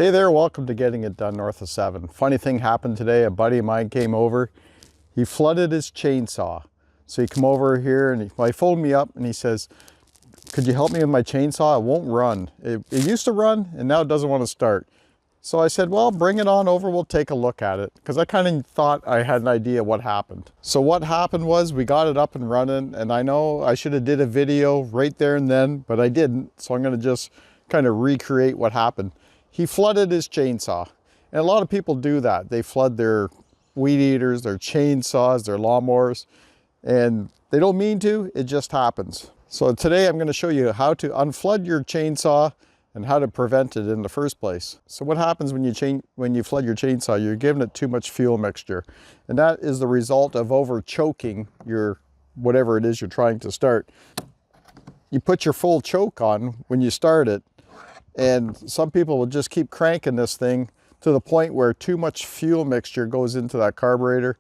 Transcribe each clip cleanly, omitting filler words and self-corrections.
Hey there, welcome to Getting It Done North of 7. Funny thing happened today. A buddy of mine came over. He flooded his chainsaw. So he come over here and he phoned me up and he says, could you help me with my chainsaw? It won't run. It used to run and now it doesn't want to start. So I said, well, bring it on over. We'll take a look at it. Because I kind of thought I had an idea what happened. So what happened was we got it up and running. And I know I should have did a video right there and then, but I didn't. So I'm going to just kind of recreate what happened. He flooded his chainsaw. And a lot of people do that. They flood their weed eaters, their chainsaws, their lawnmowers, and they don't mean to, it just happens. So today I'm going to show you how to unflood your chainsaw and how to prevent it in the first place. So what happens when you flood your chainsaw? You're giving it too much fuel mixture. And that is the result of over choking your whatever it is you're trying to start. You put your full choke on when you start it, and some people will just keep cranking this thing to the point where too much fuel mixture goes into that carburetor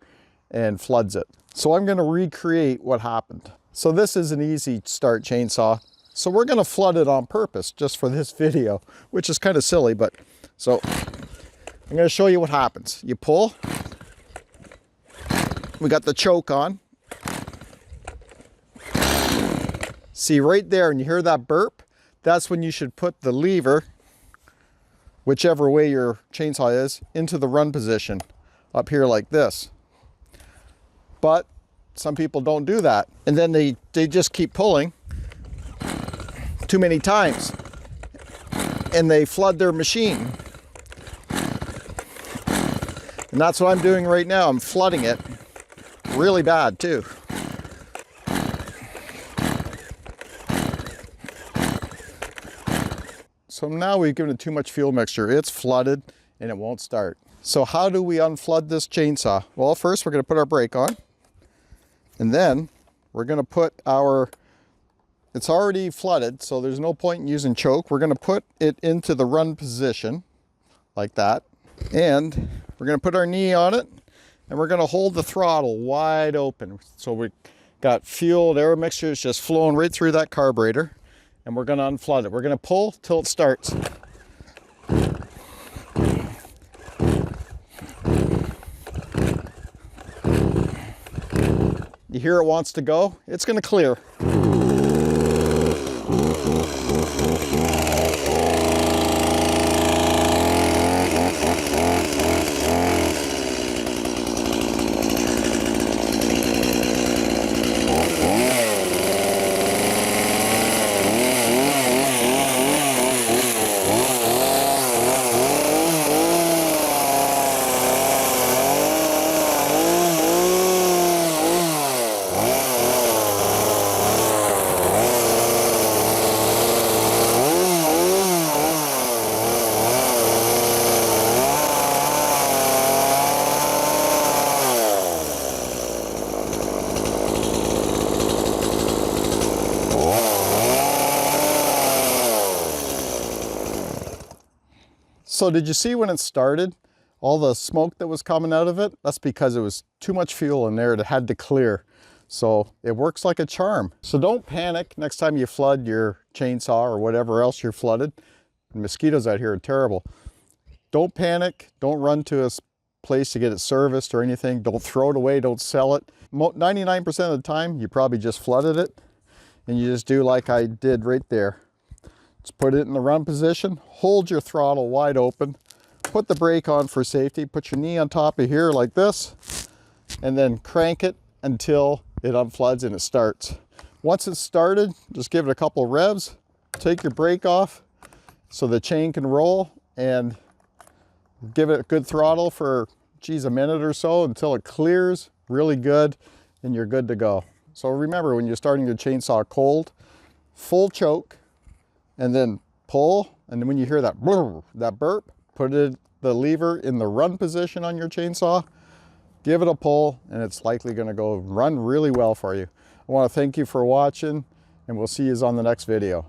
and floods it. So I'm going to recreate what happened. So this is an easy start chainsaw. So we're going to flood it on purpose just for this video, which is kind of silly, but so I'm going to show you what happens. You pull, we got the choke on. See right there, and you hear that burp? That's when you should put the lever, whichever way your chainsaw is, into the run position up here like this. But some people don't do that. And then they just keep pulling too many times and they flood their machine. And that's what I'm doing right now. I'm flooding it really bad too. So now we've given it too much fuel mixture. It's flooded and it won't start. So how do we unflood this chainsaw? Well, first we're going to put our brake on. And then we're going to put it's already flooded, so there's no point in using choke. We're going to put it into the run position like that. And we're going to put our knee on it and we're going to hold the throttle wide open. So we got fuel, air mixtures just flowing right through that carburetor. And we're going to unflood it. We're going to pull till it starts. You hear it wants to go? It's going to clear. So did you see when it started, all the smoke that was coming out of it? That's because it was too much fuel in there. It had to clear. So it works like a charm. So don't panic next time you flood your chainsaw or whatever else you're flooded. Mosquitoes out here are terrible. Don't panic. Don't run to a place to get it serviced or anything. Don't throw it away. Don't sell it. 99% of the time, you probably just flooded it. And you just do like I did right there. Just put it in the run position, hold your throttle wide open, put the brake on for safety, put your knee on top of here like this, and then crank it until it unfloods and it starts. Once it's started, just give it a couple of revs, take your brake off so the chain can roll, and give it a good throttle for, geez, a minute or so until it clears really good and you're good to go. So remember, when you're starting your chainsaw cold, full choke, and then pull, and then when you hear that burp, put the lever in the run position on your chainsaw, give it a pull, and it's likely going to go run really well for you. I want to thank you for watching, and we'll see you on the next video.